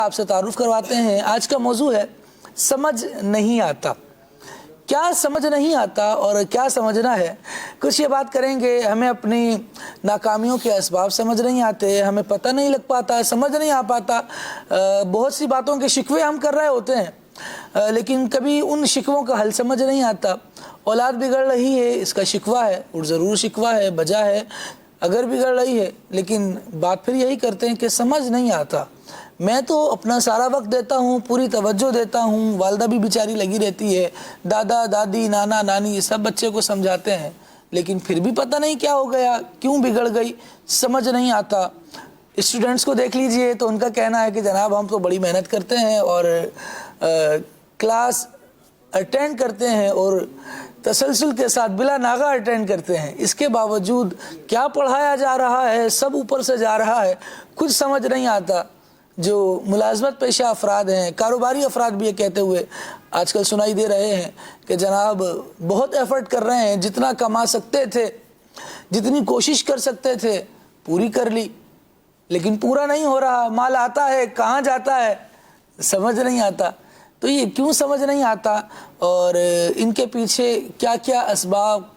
आपसे तारुफ करवाते हैं। आज का मौजू है समझ नहीं आता। क्या समझ नहीं आता और क्या समझना है, कुछ ये बात करेंगे। हमें अपनी नाकामियों के असबाब समझ नहीं आते, हमें पता नहीं लग पाता, समझ नहीं आ पाता। बहुत सी बातों के शिकवे हम कर रहे होते हैं, लेकिन कभी उन शिकवों का हल समझ नहीं आता। औलाद बिगड़ रही है, इसका शिकवा है, और ज़रूर शिकवा है, वजह है अगर बिगड़ रही है, लेकिन बात फिर यही करते हैं कि समझ नहीं आता। मैं तो अपना सारा वक्त देता हूँ, पूरी तवज्जो देता हूँ, वालदा भी बेचारी लगी रहती है, दादा दादी नाना नानी सब बच्चे को समझाते हैं, लेकिन फिर भी पता नहीं क्या हो गया, क्यों बिगड़ गई, समझ नहीं आता। स्टूडेंट्स को देख लीजिए तो उनका कहना है कि जनाब हम तो बड़ी मेहनत करते हैं और क्लास अटेंड करते हैं और तसलसल के साथ बिला नागा अटेंड करते हैं, इसके बावजूद क्या पढ़ाया जा रहा है सब ऊपर से जा रहा है, कुछ समझ नहीं आता। जो मुलाजमत पेशा अफराद हैं, कारोबारी अफराद भी ये कहते हुए आजकल सुनाई दे रहे हैं कि जनाब बहुत एफर्ट कर रहे हैं, जितना कमा सकते थे, जितनी कोशिश कर सकते थे पूरी कर ली, लेकिन पूरा नहीं हो रहा। माल आता है कहाँ जाता है समझ नहीं आता। तो ये क्यों समझ नहीं आता और इनके पीछे क्या क्या असबाब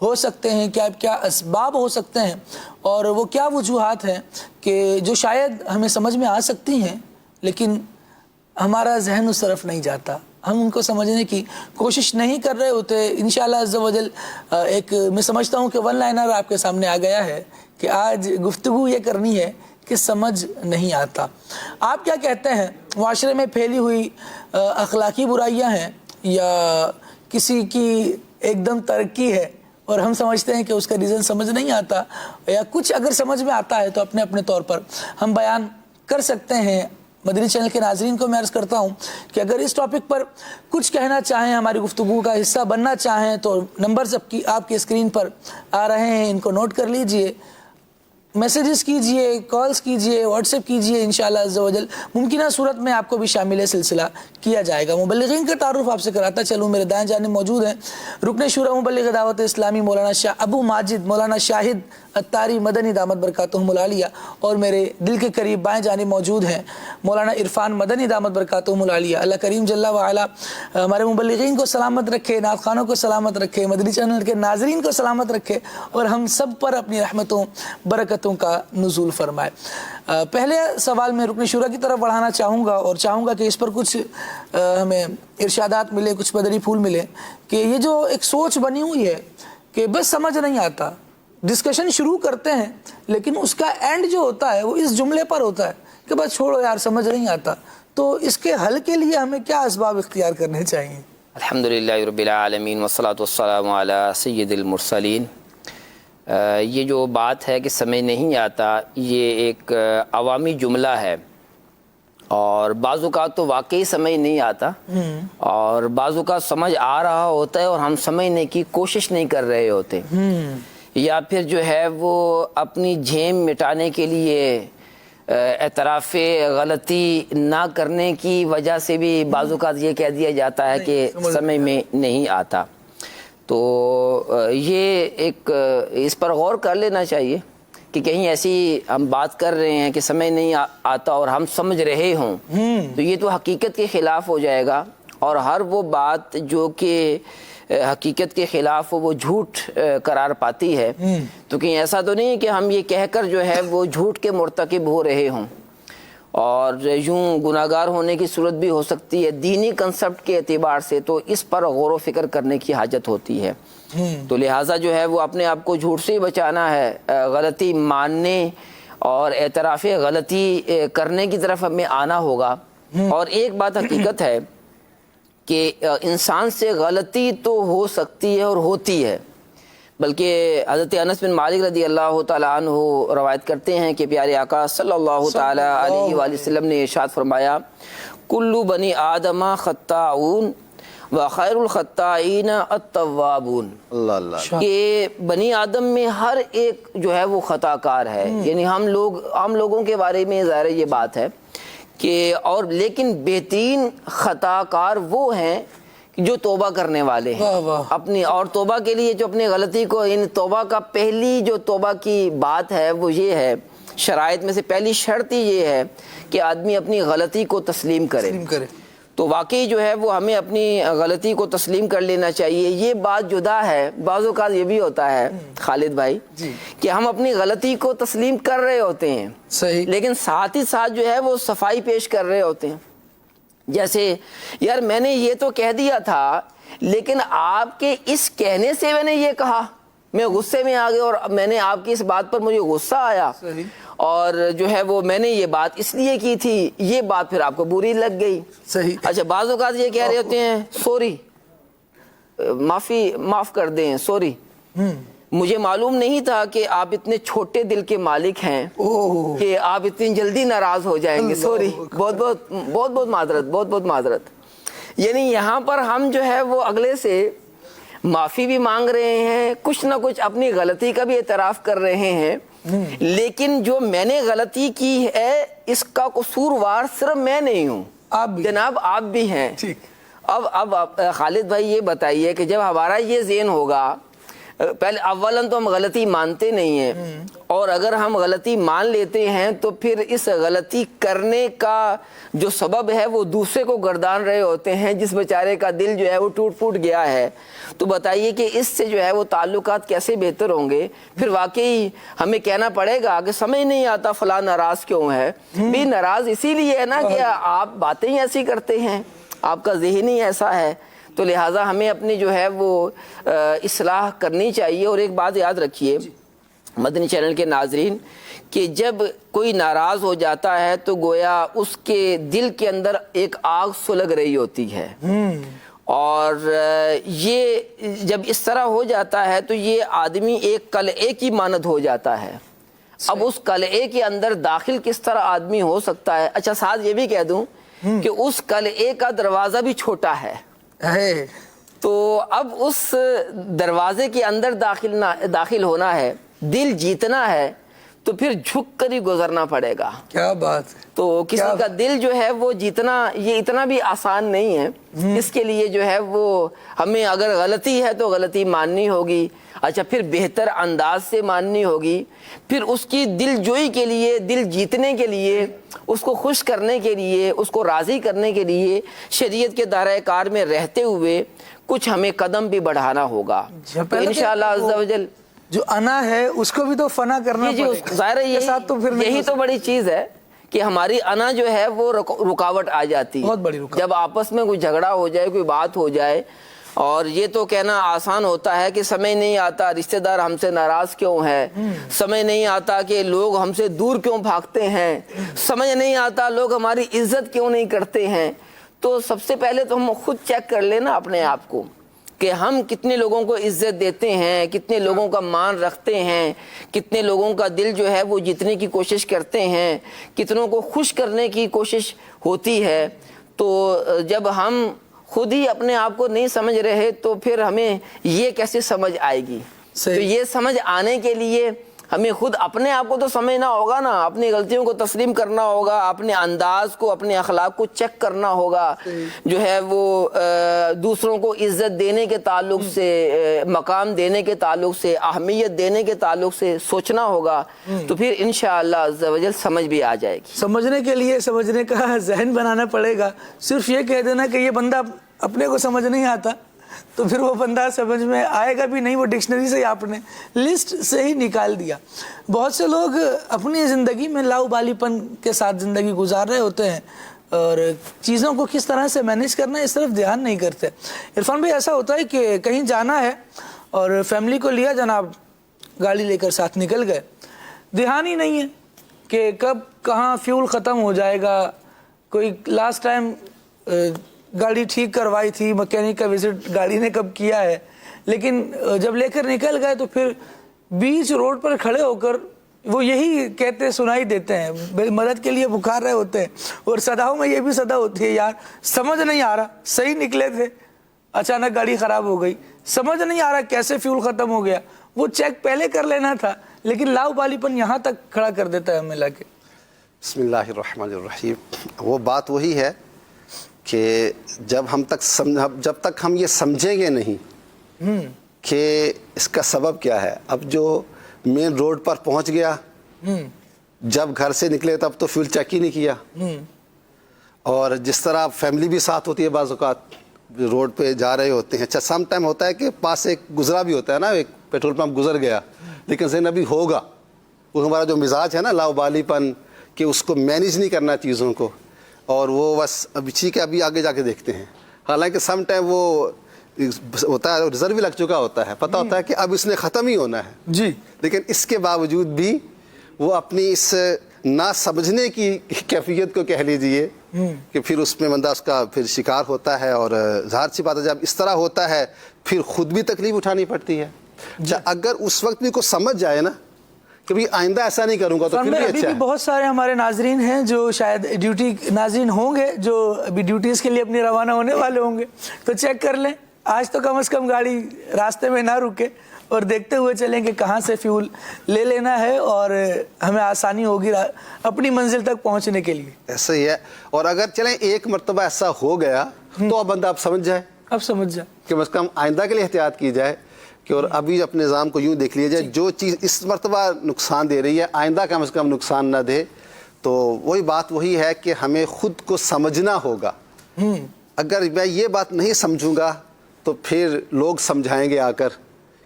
हो सकते हैं, क्या क्या असबाब हो सकते हैं, और वो क्या वजूहात हैं कि जो शायद हमें समझ में आ सकती हैं लेकिन हमारा जहन उस तरफ नहीं जाता, हम उनको समझने की कोशिश नहीं कर रहे होते। इंशाअल्लाह अज़्ज़ा वजल एक मैं समझता हूँ कि वन लाइनर आपके सामने आ गया है कि आज गुफ्तगू ये करनी है कि समझ नहीं आता। आप क्या कहते हैं, माशरे में फैली हुई अखलाकी बुराइयां हैं या किसी की एकदम तरक्की है और हम समझते हैं कि उसका रीज़न समझ नहीं आता, या कुछ अगर समझ में आता है तो अपने अपने तौर पर हम बयान कर सकते हैं। मदनी चैनल के नाजरीन को मैं अर्ज़ करता हूँ कि अगर इस टॉपिक पर कुछ कहना चाहें, हमारी गुफ्तगू का हिस्सा बनना चाहें, तो नंबर्स आपकी स्क्रीन पर आ रहे हैं, इनको नोट कर लीजिए, मैसेजेस कीजिए, कॉल्स कीजिए, व्हाट्सएप कीजिए। इंशाअल्लाह अज़्ज़ा वजल मुमकिन सूरत में आपको भी शामिल सिलसिला किया जाएगा। मुबल्लिगीन का तारुफ आपसे कराता चलूँ, मेरे दाएं जानिब मौजूद हैं रुकन शुरा मुबल्लिग दावत इस्लामी मौलाना शाह अबू माजिद मौलाना शाहिद अत्तारी मदनी दामत बरकातुहुमुल आलिया, और मेरे दिल के करीब बाएं जानिब मौजूद हैं मौलाना इरफान मदनी दामत बरकातुहुमुल आलिया। अल्लाह करीम जल्ला व अला हमारे मुबल्लिगीन को सलामत रखे, नात खानों को सलामत रखे, मदनी चैनल के नाजरीन को सलामत रखे, और हम सब पर अपनी रहमतों बरकतों का नुज़ूल फरमाए। पहले सवाल में रुकन शुरा की तरफ बढ़ाना चाहूँगा और चाहूँगा कि इस पर कुछ हमें इरशादात मिले, कुछ बदरी फूल मिले कि ये जो एक सोच बनी हुई है कि बस समझ नहीं आता, डिस्कशन शुरू करते हैं लेकिन उसका एंड जो होता है वो इस जुमले पर होता है कि बस छोड़ो यार समझ नहीं आता। तो इसके हल के लिए हमें क्या असबाब इख्तियार करने चाहिए? अल्हम्दुलिल्लाहि रब्बिल आलमीन वस्सलातु वस्सलामु अला सय्यिदिल मुरसलीन। ये जो बात है कि समझ नहीं आता, ये एक अवामी जुमला है और बाज़ुकात तो वाकई समझ नहीं आता और बाज़ुकात समझ आ रहा होता है और हम समझने की कोशिश नहीं कर रहे होते, या फिर जो है वो अपनी झेम मिटाने के लिए एतराफ़ गलती ना करने की वजह से भी बाज़ुकात ये कह दिया जाता है कि समझ में नहीं आता। तो ये एक इस पर गौर कर लेना चाहिए कि कहीं ऐसी हम बात कर रहे हैं कि समझ नहीं आता और हम समझ रहे हों, तो ये तो हकीकत के ख़िलाफ़ हो जाएगा, और हर वो बात जो कि हकीकत के ख़िलाफ़ वो झूठ करार पाती है, तो कहीं ऐसा तो नहीं कि हम ये कहकर जो है वो झूठ के मुर्तकिब हो रहे हों, और यूँ गुनाहगार होने की सूरत भी हो सकती है। दीनी कंसेप्ट के एतबार से तो इस पर गौर व फिक्र करने की हाजत होती है। तो लिहाजा जो है वो अपने आप को झूठ से ही बचाना है, गलती मानने और एतराफ़ गलती करने की तरफ हमें आना होगा। और एक बात हकीकत है कि इंसान से गलती तो हो सकती है और होती है, बल्कि हज़रत अनस बिन मालिक रज़ी अल्लाह तआला अन्हु रवायत करते हैं कि प्यारे आका सल्लल्लाहु तआला अलैहि वसल्लम ने इरशाद फरमाया, कुल्लु बनी आदमा खत्ताऊन व खैरुल खत्ताईन अत्तवाबून। कि बनी आदम में हर एक जो है वो खताकार है, यानी हम लोगों के बारे में ज़ाहिर ये बात है कि, और लेकिन बेहतरीन खताकार वो हैं जो तौबा करने वाले हैं अपनी, और तौबा के लिए जो अपनी गलती को, इन तौबा का पहली जो तौबा की बात है वो ये है, شرائط میں سے پہلی شرط ہی یہ ہے کہ آدمی اپنی غلطی کو تسلیم کرے. تو واقعی جو ہے وہ ہمیں اپنی غلطی کو تسلیم کر لینا چاہیے. یہ بات جدا ہے، بعض اوقات یہ بھی ہوتا ہے خالد بھائی کہ ہم اپنی غلطی کو تسلیم کر رہے ہوتے ہیں صحیح، لیکن ساتھ ہی ساتھ جو ہے وہ صفائی پیش کر رہے ہوتے ہیں. جیسے یار میں نے یہ تو کہہ دیا تھا لیکن آپ کے اس کہنے سے میں نے یہ کہا، میں غصے میں آ گیا اور میں نے آپ کی اس بات پر مجھے غصہ آیا اور جو ہے وہ میں نے یہ بات اس لیے کی تھی، یہ بات پھر آپ کو بری لگ گئی. صحیح. اچھا بعض اوقات یہ کہہ رہے ہوتے ہیں سوری، معاف کر دیں، سوری، مجھے معلوم نہیں تھا کہ آپ اتنے چھوٹے دل کے مالک ہیں کہ آپ اتنی جلدی ناراض ہو جائیں گے، سوری، بہت بہت معذرت، بہت بہت معذرت. یعنی یہاں پر ہم جو ہے وہ اگلے سے معافی بھی مانگ رہے ہیں، کچھ نہ کچھ اپنی غلطی کا بھی اعتراف کر رہے ہیں، لیکن جو میں نے غلطی کی ہے اس کا قصوروار صرف میں نہیں ہوں، جناب آپ بھی ہیں. اب خالد بھائی یہ بتائیے کہ جب ہمارا یہ ذہن ہوگا، پہلے اولاً تو ہم غلطی مانتے نہیں ہیں، اور اگر ہم غلطی مان لیتے ہیں تو پھر اس غلطی کرنے کا جو سبب ہے وہ دوسرے کو گردان رہے ہوتے ہیں جس بیچارے کا دل جو ہے وہ ٹوٹ پھوٹ گیا ہے. تو بتائیے کہ اس سے جو ہے وہ تعلقات کیسے بہتر ہوں گے. پھر واقعی ہمیں کہنا پڑے گا کہ سمجھ نہیں آتا فلاں ناراض کیوں ہے. بھی ناراض اسی لیے ہے نا کہ آپ باتیں ہی ایسی کرتے ہیں، آپ کا ذہن ہی ایسا ہے. تو لہٰذا ہمیں اپنی جو ہے وہ اصلاح کرنی چاہیے. اور ایک بات یاد رکھیے مدنی چینل کے ناظرین کہ جب کوئی ناراض ہو جاتا ہے تو گویا اس کے دل کے اندر ایک آگ سلگ رہی ہوتی ہے، اور یہ جب اس طرح ہو جاتا ہے تو یہ آدمی ایک قلعے کی مانند ہو جاتا ہے. اب اس قلعے کے اندر داخل کس طرح آدمی ہو سکتا ہے؟ اچھا ساتھ یہ بھی کہہ دوں کہ اس قلعے کا دروازہ بھی چھوٹا ہے، تو اب اس دروازے کے اندر داخل ہونا ہے، دل جیتنا ہے، تو پھر جھک کر ہی گزرنا پڑے گا. کیا بات ہے. تو کسی کا دل جو ہے وہ جیتنا یہ اتنا بھی آسان نہیں ہے. اس کے لیے جو ہے وہ ہمیں اگر غلطی ہے تو غلطی ماننی ہوگی. اچھا پھر بہتر انداز سے ماننی ہوگی. پھر اس کی دل جوئی کے لیے، دل جیتنے کے لیے، اس کو خوش کرنے کے لیے، اس کو راضی کرنے کے لیے شریعت کے دائرہ کار میں رہتے ہوئے کچھ ہمیں قدم بھی بڑھانا ہوگا. تو انشاءاللہ عز و جل جو انا ہے اس کو بھی تو فنا کرنا پڑے گا. ظاہر ہے یہی تو بڑی چیز ہے کہ ہماری انا جو ہے وہ رکاوٹ آ جاتی ہے. بہت بڑی رکاوٹ. جب آپس میں کوئی جھگڑا ہو جائے، کوئی بات ہو جائے، اور یہ تو کہنا آسان ہوتا ہے کہ سمجھ نہیں آتا رشتہ دار ہم سے ناراض کیوں ہے، سمجھ نہیں آتا کہ لوگ ہم سے دور کیوں بھاگتے ہیں، سمجھ نہیں آتا لوگ ہماری عزت کیوں نہیں کرتے ہیں. تو سب سے پہلے تو ہم خود چیک کر لینا اپنے آپ کو کہ ہم کتنے لوگوں کو عزت دیتے ہیں، کتنے لوگوں کا مان رکھتے ہیں، کتنے لوگوں کا دل جو ہے وہ جیتنے کی کوشش کرتے ہیں، کتنوں کو خوش کرنے کی کوشش ہوتی ہے. تو جب ہم خود ہی اپنے آپ کو نہیں سمجھ رہے تو پھر ہمیں یہ کیسے سمجھ آئے گی؟ تو یہ سمجھ آنے کے لیے ہمیں خود اپنے آپ کو تو سمجھنا ہوگا نا، اپنی غلطیوں کو تسلیم کرنا ہوگا، اپنے انداز کو، اپنے اخلاق کو چیک کرنا ہوگا، جو ہے وہ دوسروں کو عزت دینے کے تعلق سے، مقام دینے کے تعلق سے، اہمیت دینے کے تعلق سے سوچنا ہوگا. تو پھر انشاءاللہ عز و جل سمجھ بھی آ جائے گی. سمجھنے کے لیے سمجھنے کا ذہن بنانا پڑے گا. صرف یہ کہہ دینا کہ یہ بندہ اپنے کو سمجھ نہیں آتا تو پھر وہ بندہ سمجھ میں آئے گا بھی نہیں. وہ ڈکشنری سے آپ نے لسٹ سے ہی نکال دیا. بہت سے لوگ اپنی زندگی میں لاؤبالی پن کے ساتھ زندگی گزار رہے ہوتے ہیں اور چیزوں کو کس طرح سے مینیج کرنا ہے اس طرف دھیان نہیں کرتے. عرفان بھائی ایسا ہوتا ہے کہ کہیں جانا ہے اور فیملی کو لیا جناب، گاڑی لے کر ساتھ نکل گئے، دھیان ہی نہیں ہے کہ کب کہاں فیول ختم ہو جائے گا. کوئی لاسٹ ٹائم گاڑی ٹھیک کروائی تھی، مکینک کا وزٹ گاڑی نے کب کیا ہے، لیکن جب لے کر نکل گئے تو پھر بیچ روڈ پر کھڑے ہو کر وہ یہی کہتے سنائی دیتے ہیں، مدد کے لیے پکار رہے ہوتے ہیں. اور صداؤں میں یہ بھی صدا ہوتی ہے، یار سمجھ نہیں آ رہا، صحیح نکلے تھے، اچانک گاڑی خراب ہو گئی، سمجھ نہیں آ رہا کیسے فیول ختم ہو گیا. وہ چیک پہلے کر لینا تھا، لیکن لاؤبالی پن یہاں تک کھڑا کر دیتا ہے ہمیں لا کے. بسم اللہ الرحمن الرحیم. وہ بات وہی ہے کہ جب تک ہم یہ سمجھیں گے نہیں کہ اس کا سبب کیا ہے. اب جو مین روڈ پر پہنچ گیا जब घर से निकले तब तो फ्यूल चेक ही नहीं किया। और जिस तरह फैमिली भी साथ होती है, बाज़ औक़ात रोड पे जा रहे होते हैं, अच्छा सम टाइम होता है कि पास एक गुजरा भी होता है ना, एक पेट्रोल पंप गुजर गया, लेकिन ज़हन अभी होगा, वो हमारा जो मिजाज है ना लावाबालीपन, कि उसको मैनेज नहीं करना चीज़ों को, और वो बस अभी ठीक है अभी आगे जाके देखते हैं। हालांकि सम टाइम वो होता है, रिजर्व भी लग चुका होता है, पता होता है कि अब इसने ख़त्म ही होना है जी, लेकिन इसके बावजूद भी वो अपनी इस ना समझने की कैफियत को कह लीजिए कि फिर उसमें बंदा उसका फिर शिकार होता है। और ज़ाहिर सी बात है जब इस तरह होता है फिर ख़ुद भी तकलीफ उठानी पड़ती है। अगर उस वक्त भी को समझ जाए ना कि भाई आइंदा ऐसा नहीं करूँगा तो फिर भी अभी अच्छा भी है। बहुत सारे हमारे नाजरीन हैं जो शायद ड्यूटी नाजरीन होंगे जो अभी ड्यूटीज़ के लिए अपनी रवाना होने वाले होंगे, तो चेक कर लें आज तो कम से कम गाड़ी रास्ते में ना रुके और देखते हुए चलें कि कहाँ से फ्यूल ले लेना है और हमें आसानी होगी अपनी मंजिल तक पहुँचने के लिए। ऐसा ही है। और अगर चलें एक मरतबा ऐसा हो गया तो अब बंदा आप समझ जाए, अब समझ जाए कि बस कम आइंदा के लिए एहतियात की जाए कि और अभी अपने निज़ाम को यूँ देख लिया जाए, जो चीज़ इस मरतबा नुकसान दे रही है आइंदा कम से कम नुकसान ना दे। तो वही बात वही है कि हमें ख़ुद को समझना होगा। अगर मैं ये बात नहीं समझूंगा तो फिर लोग समझाएंगे आकर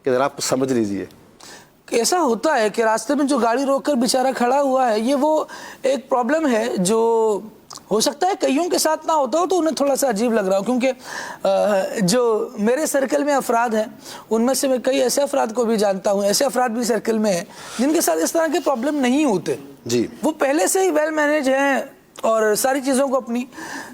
कि ज़रा आप समझ लीजिए। ऐसा होता है कि रास्ते में जो गाड़ी रोककर बेचारा खड़ा हुआ है, ये वो एक प्रॉब्लम है जो हो सकता है कईयों के साथ ना होता हो तो उन्हें थोड़ा सा अजीब लग रहा हो, क्योंकि जो मेरे सर्कल में अफराद हैं उनमें से मैं कई ऐसे अफराद को भी जानता हूँ, ऐसे अफराद भी सर्कल में हैं जिनके साथ इस तरह के प्रॉब्लम नहीं होते जी, वो पहले से ही वेल मैनेज हैं और सारी चीज़ों को अपनी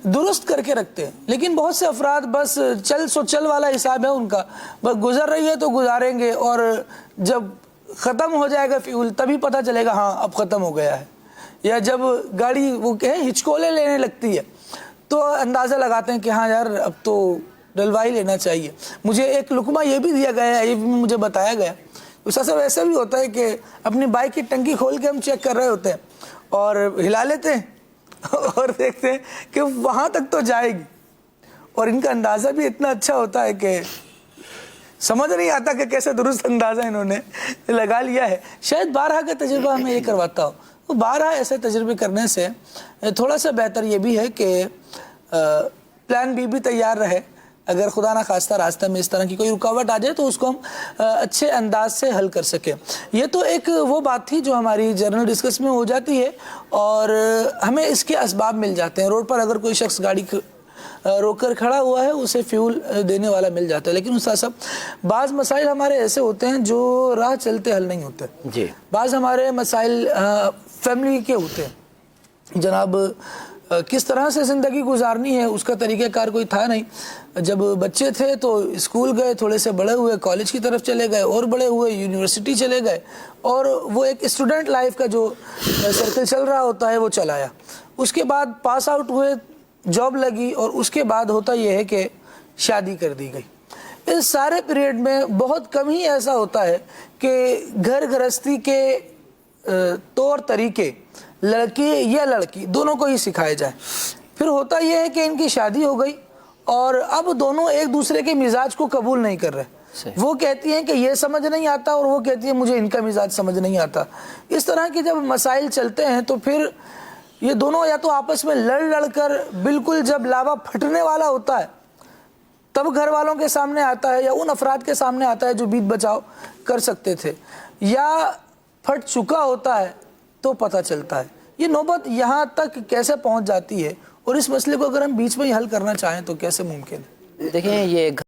दुरुस्त करके रखते हैं। लेकिन बहुत से अफराद बस चल सो चल वाला हिसाब है उनका, बस गुजर रही है तो गुजारेंगे और जब ख़त्म हो जाएगा फ्यूल तभी पता चलेगा हाँ अब ख़त्म हो गया है, या जब गाड़ी वो कहें हिचकोले लेने लगती है तो अंदाज़ा लगाते हैं कि हाँ यार अब तो डलवा ही लेना चाहिए। मुझे एक लुकमा ये भी दिया गया है, ये भी मुझे बताया गया, उसका सब ऐसा भी होता है कि अपनी बाइक की टंकी खोल के हम चेक कर रहे होते हैं और हिला लेते हैं और देखते हैं कि वहाँ तक तो जाएगी, और इनका अंदाज़ा भी इतना अच्छा होता है कि समझ नहीं आता कि कैसे दुरुस्त अंदाज़ा इन्होंने लगा लिया है। शायद 12 का तजुर्बा हमें ये करवाता हो, तो 12 ऐसे तजुर्बे करने से थोड़ा सा बेहतर ये भी है कि प्लान बी भी तैयार रहे, अगर खुदा ना खास्ता रास्ते में इस तरह की कोई रुकावट आ जाए तो उसको हम अच्छे अंदाज से हल कर सकें। ये तो एक वो बात थी जो हमारी जर्नल डिस्कस में हो जाती है और हमें इसके असबाब मिल जाते हैं। रोड पर अगर कोई शख्स गाड़ी रोककर खड़ा हुआ है उसे फ्यूल देने वाला मिल जाता है, लेकिन उसका सब बाज़ मसाइल हमारे ऐसे होते हैं जो राह चलते हल नहीं होते जी। बाज़ हमारे मसाइल फैमिली के होते हैं। जनाब किस तरह से ज़िंदगी गुजारनी है उसका तरीक़ाकार कोई था नहीं। जब बच्चे थे तो स्कूल गए, थोड़े से बड़े हुए कॉलेज की तरफ चले गए और बड़े हुए यूनिवर्सिटी चले गए, और वो एक स्टूडेंट लाइफ का जो सर्कल चल रहा होता है वो चलाया। उसके बाद पास आउट हुए, जॉब लगी, और उसके बाद होता यह है कि शादी कर दी गई। इस सारे पीरियड में बहुत कम ही ऐसा होता है कि घर गृहस्थी के तौर तरीके लड़की या लड़की दोनों को ही सिखाए जाए। फिर होता यह है कि इनकी शादी हो गई और अब दोनों एक दूसरे के मिजाज को कबूल नहीं कर रहे। वो कहती हैं कि ये समझ नहीं आता और वो कहती है मुझे इनका मिजाज समझ नहीं आता। इस तरह के जब मसाइल चलते हैं तो फिर ये दोनों या तो आपस में लड़ कर बिल्कुल जब लावा फटने वाला होता है तब घर वालों के सामने आता है या उन अफराद के सामने आता है जो बीत बचाव कर सकते थे, या फट चुका होता है तो पता चलता है। ये नौबत यहाँ तक कैसे पहुँच जाती है और इस मसले को अगर हम बीच में ही हल करना चाहें तो कैसे मुमकिन है? देखें ये